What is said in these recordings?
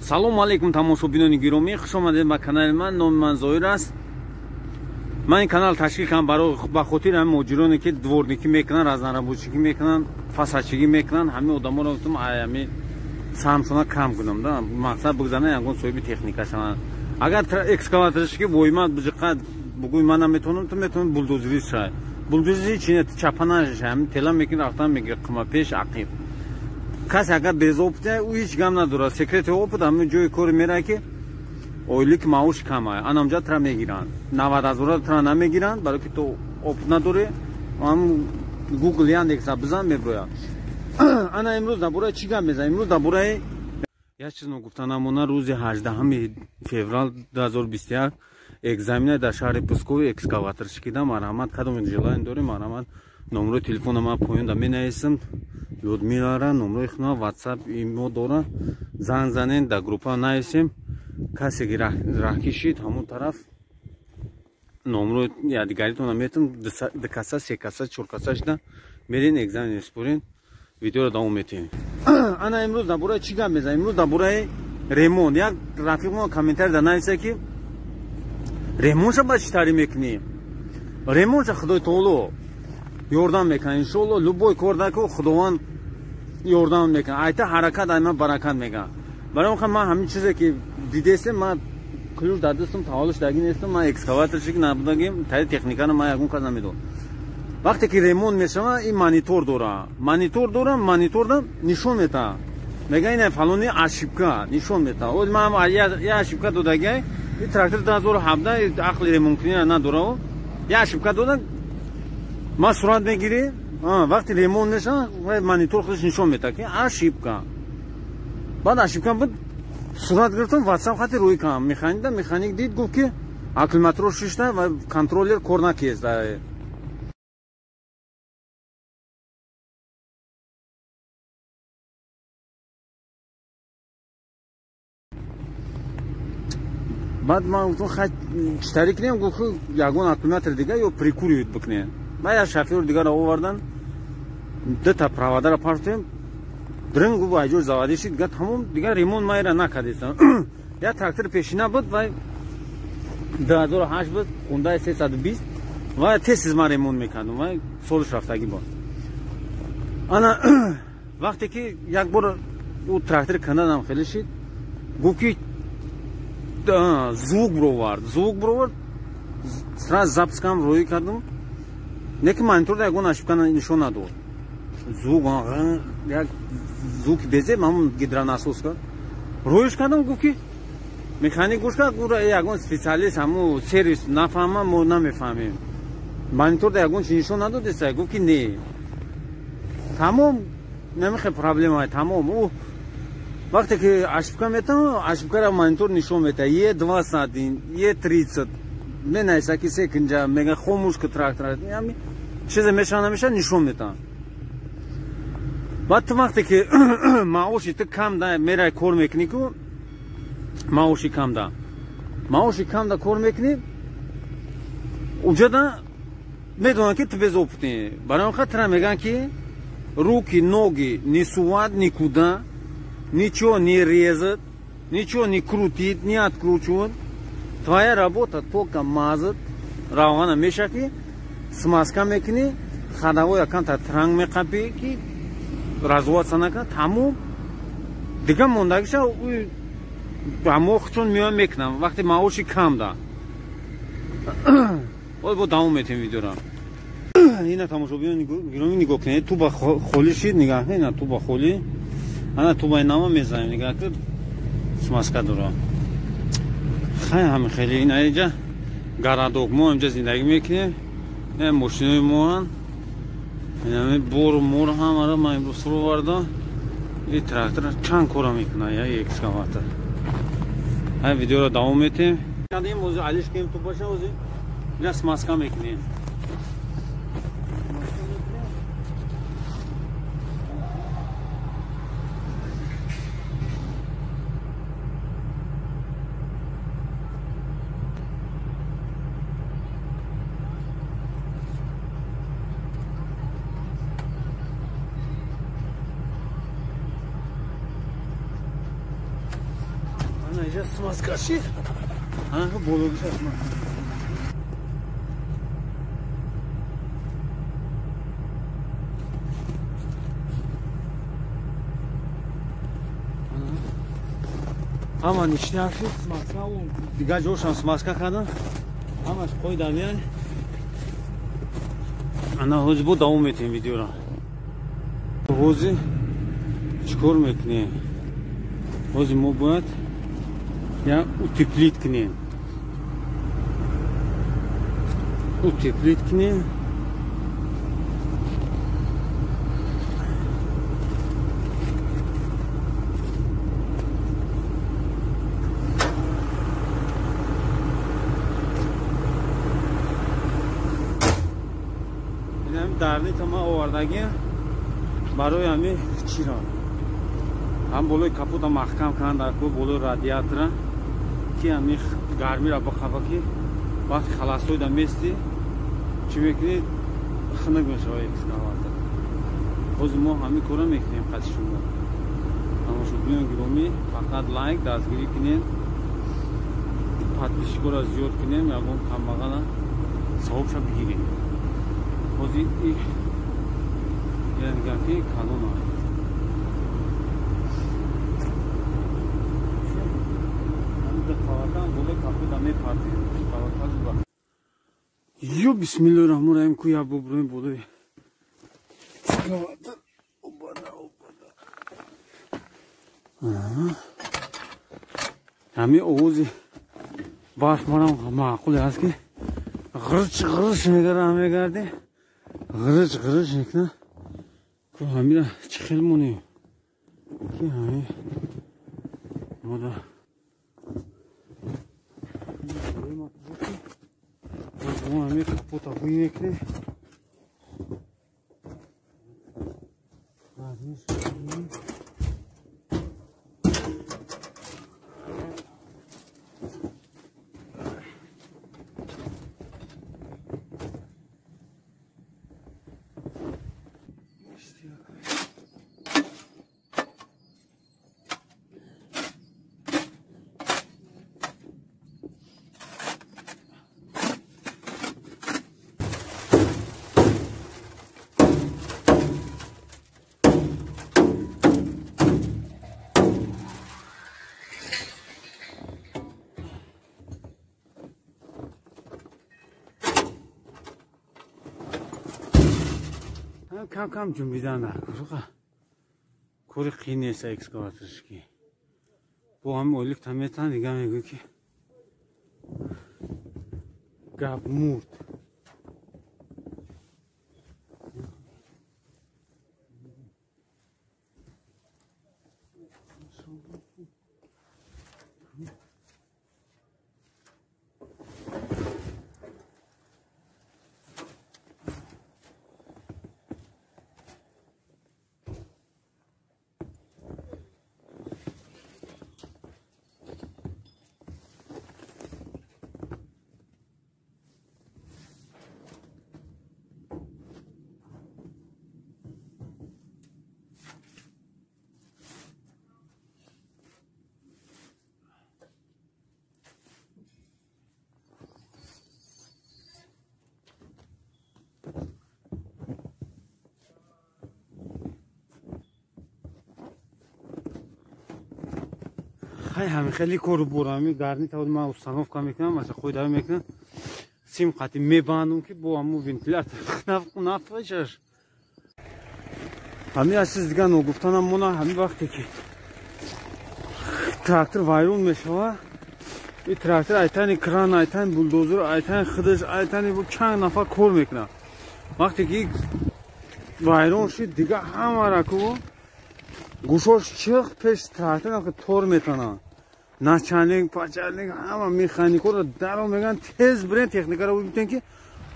Салом алейкум тамошобинони гиромӣ, хуш омадед ба канали ман. Номи ман Зоир аст. Ман ин канал ташкил кардам ба хотири ҳамин муҳоҷироне ки дворникӣ мекунанд, разнарабочигӣ мекунанд, фасадчигӣ мекунанд. ҳамин одаморо гуфтам ҳамин саҳмшона кам кунам. Мақсад бигзананд ягон соҳиби техника шаванд. Агар экскаваторшики боимад биҷиқат бугӯй ман наметавонам, ту метавонӣ булдозерӣ шавад. Булдозерӣ чи не чапанаш ҳамин тела мекунӣ, рафтан мегирӣ қима пеш ақиб. Касе агар без опыте у ҳеҷ гам надорад. Секрети опыт ҳамин ҷои кори меравад ки ойлик маош кам ай. Анамҷа тра мегиранд. 90,000 тра намегиранд, барои ки ту опыт надорӣ. Ҳам Google Яндекса бизан меброяд. Ана имрӯз дар бораи чӣ гап мезанем? Имрӯз дар бораи як чиз гуфта намона. Рӯзи 18 феврал 2021 экзамена дар шаҳри Псков экскаваторшикида марҳамат кадом желаен дорем? Марҳамат номерои телефона ман поёнда менависам. Людмилара номерои хина WhatsApp имо дора. Занг занен дар группа нависем. Касе ки раҳ кишид ҳамон тараф номерои ядигаритона метон 2 каса 3 каса 4 каса шида мерин экзамен меспорин. Видеоро давом метем. Ана имрӯз дар бораи чӣ гап мезанем? Имрӯз дар бораи ремонт. Як рафиқ мо комментарий дар нависа ки ремонтша ба чӣ тари мекунӣ? Ремонтша Худои таоло ёрдам мекунад. Иншоалло любой кор дако Худованд ёрдам мекунад. Айта ҳаракат айма баракат мекунад. Барои ин ман ҳамин чизе ки дидесем ман ключ дадистам, таваллуш дагӣ нестам. Ман экскаваторшик набудагим, тари техникаро ман ягон кас намедонам. Вақте ки ремонт мешава ин монитор дора. Монитор дора, мониторда нишон метавад. Мега ин фалони ошибка нишон метавад. Оз ман я ошибка додагай, ин трактор 2017 ақли ремонткунӣ надора. Я ошибка дода ман сурат мегирӣ. Вақти ремонт мешава, монитор худаш нишон метавад ки ошибка. Баъд ошибка буд сурат гирифтам, WhatsApp хати рӯй кардам. Механик дид, гуфт ки аккумулятор шишта ва контроллер кор накеста. Баъд ман гуфтам хай чӣ тари кунем? Гуфт ягон аккумулятор дига ё прикурюд бикунем. Ба як шофёр дигаро овардан, дута проводаро партоем. Дринг гуфт айҷо завади шид, дига тамом, дига ремонт майра накардистам. Як трактор пешина буд ва 2008 буд, Hyundai 320 ва тез ман ремонт мекардам ва солиш рафтагӣ буд. Ана вақте ки як бор у трактор кандадам хеле шид, гуфт ки звук бировард. Сразу запис кардам, рӯй кардам. Неки мониторда ягон ошибка нишон надод. Звуки безе ҳамон гидронасоска. Рӯйш кардам, гуфт ки механик гӯш кард, гуфт ягон специалист ҳамон сервис нафаҳма, мо намефаҳмем. Мониторда ягон чи нишон надодеста? Гуфт ки не. Тамом, намехе проблема, тамом. У вақте ки ошибка метавам, ошибкаро монитор нишон метавад. Е20, Е30 менависа ки секунҷа, мега хомӯш ки трактор. Ҳамин чизе мешава намеша нишон метавад. Баъд ту вақте ки маоши ту кам да мерай кор мекунӣ ку маоши кам да кор мекунӣ, уҷада медонад ки ту без опытӣ. Барои он хатра меган ки руки, ноги не сувад никуда, ничего не резать, ничего не крутить, не откручивать. Твоя работа только мазать. Равана меша ки смазка мекунӣ, ходовой якамта транг меқапӣ ки разводса накунад, тамом. Дига мондагиша амохчон меоям мекунам. Вақти маоши кам да. Оз бо давом метем видеоро. Ина тамошобинони гиромӣ нигоҳ кунед. Туба холӣ шид, нигоҳ кунед. Ина туба холӣ. Ана тубаи нама мезанем, нигоҳ кунед. Смазка дора. Хай ҳамин хеле ина инҷа гарадок мо инҷа зиндагӣ мекунем. Ина мошинои мо ҳам бору мор ҳамаро ман имрӯз фурӯварда. И трактор чанд кора мекунад я экскаватор. Ҳай видеоро давом метем. Кадем ози алишкем тубаша ози. Ина смазка мекунем. اینجا سماس کشید ها بولوگش هست همه نشنی هفشید سماسکا و دیگه جورشان سماسکا کردن همش قوی دمیان انا حوزی بود دوام میتیم ویدیو را حوزی چکور میکنیم حوزی ما باید یا утеплить کنیم утеплить کنیم درنی تا ما آوردگی برای همین چی را هم بولوی کپوت هم محکم کردن در کوی بولوی رادیاتر که همین گرمی را بخواه که وقتی خلاصوی در میستی چی میکنی خنک میشه های اکسکاواتر خوز ما همین کورا میکنیم قدر شما اما شد بیان گرومی فقط لایک دستگیری کنین پادپیشی را زیاد کنیم یا گم کم بغل صحب شا بگیریم خوزی ای یه نگاهی کانون آئی یو بسم الله الرحمن الرحیم کوی ابو بریم بوده همین اوزی برف مرام معقول است که غرش میگرده غرش میکنه که همین چه خیلی مونیم که همین مادا bu همه کپوتا بوی میکنه کم جنبیدن در کوری قین نیست اکسکاواترش که با همه اولیک تمیتن دیگه میگو که گب مورد همین خیلی کارو برام گرنی تا ما استانوف کام میکنم مثلا خود دارم میکنم سیم قطعی میبندم که با همون ونتیلاتور نفعش همین از دیگه نگفتنم مونا همین وقتی که تراکتور وایرون میشه این تراکتور ایتانی کران ایتانی بولدوزر ایتانی خدش ایتانی با چند نفر کار میکنه وقتی که وایرون شد دیگه همه را که گوشوش چخ پیش تراکتور که تور میتونه نچانلینگ پاچانلینگ همه میخانیکو رو درو میگن تیز برین تکنیکا رو ببینن که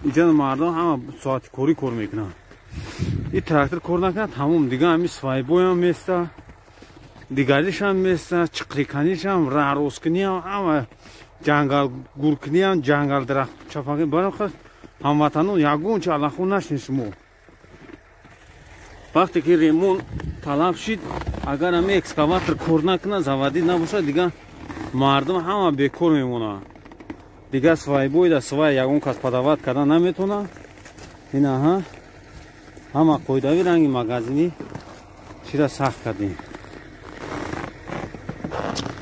اینجا مردم همه ساعت کوری کار میکنن این تراکتور کار نکنه تمام دیگه همین سوایبوی هم میسته دیگریش هم میسته چقریکنیش هم راروسکنی هم همه جنگل گورکنی هم جنگل درخت چپاکی برای خود هموطنون یگون چه الان نشنشمو وقتی که ریمون طلب شد اگر همه اکسکاواتر کار نکنه زوادی نباشه دیگه мардум ҳама бекор мемонад. Дигар свай бойда свай ягон кас падават кардан наметавонад. Ина ҳама қоидави ранги магазини чира сахт кардем.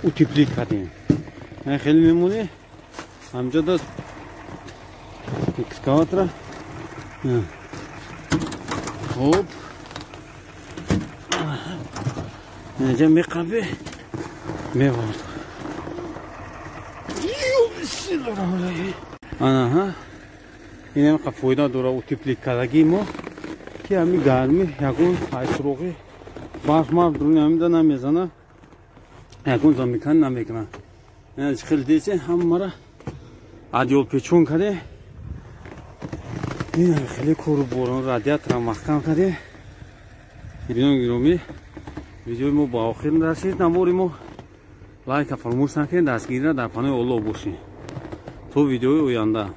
Утеплит кардем. Хеле мемонӣ ҳамҷода экскаватора. Хоп. Инҷа меқабе мевард. Ана инам фоида дора утеплит кардаги мо ки ами гарми ягон айсуроғи барфмар дуруни амида намезана. Ягон замикан намекунад. Ина хеле деси ҳамара адёл печон карде. Ина хеле кору борон радиатора маҳкам карде. Бинон гиромӣ видеои мо ба охир расид. Намори мо лайка фаромӯш накунед, дастгирра дар паноҳи Аллоҳ бошед. То видеои оянда.